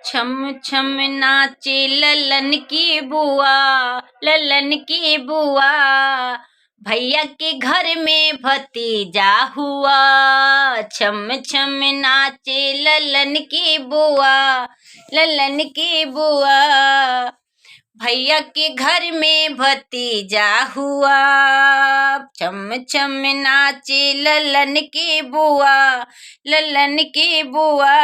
छम छम नाचे ललन की बुआ, ललन की बुआ। भैया के घर में भतीजा हुआ। छम छम नाचे ललन की बुआ, ललन की बुआ। भैया के घर में भतीजा हुआ। छम छम नाचे ललन की बुआ, ललन की बुआ।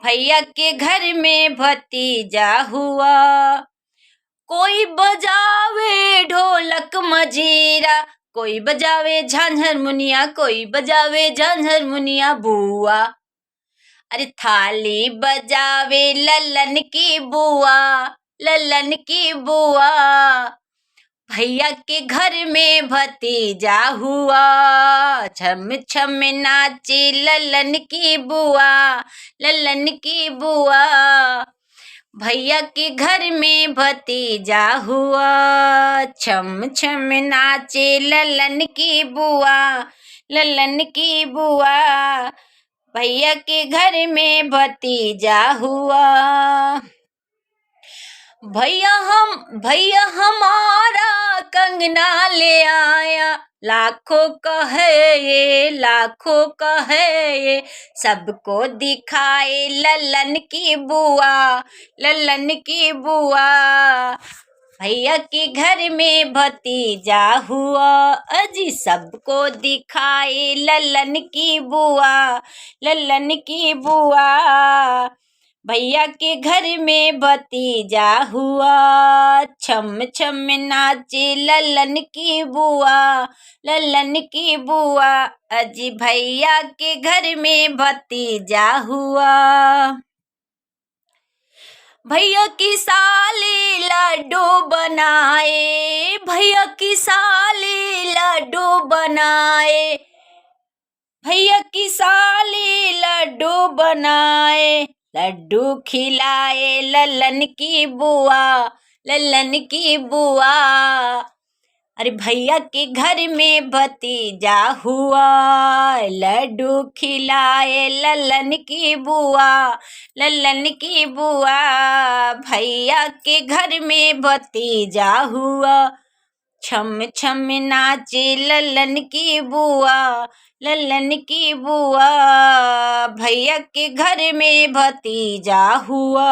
भैया के घर में भतीजा हुआ। कोई बजावे ढोलक मजीरा, कोई बजावे झांझर मुनिया, कोई बजावे झांझर मुनिया बुआ। अरे थाली बजावे ललन की बुआ, ललन की बुआ। भैया के घर में भतीजा हुआ। छम छम नाचे ललन की बुआ, ललन की बुआ। भैया के घर में भतीजा हुआ। छम छम नाचे ललन की बुआ, ललन की बुआ। भैया के घर में भतीजा हुआ। भैया हमारा कंगना ले आया, लाखों का है ये, लाखों का है ये। सबको दिखाए ललन की बुआ, ललन की बुआ। भैया के घर में भतीजा हुआ। अजी सबको दिखाए ललन की बुआ, ललन की बुआ। भैया के घर में भतीजा हुआ। छम छम नाचे ललन की बुआ, ललन की बुआ। अजी भैया के घर में भतीजा हुआ। भैया की साली लड्डू बनाए, भैया की साली लड्डू बनाए। भैया की साली लड्डू बनाए, लड्डू खिलाए ललन की बुआ, ललन की बुआ। अरे भैया के घर में भतीजा हुआ। लड्डू खिलाए ललन की बुआ, ललन की बुआ। भैया के घर में भतीजा हुआ। छम छम नाचे ललन की बुआ, ललन की बुआ। भैया के घर में भतीजा हुआ।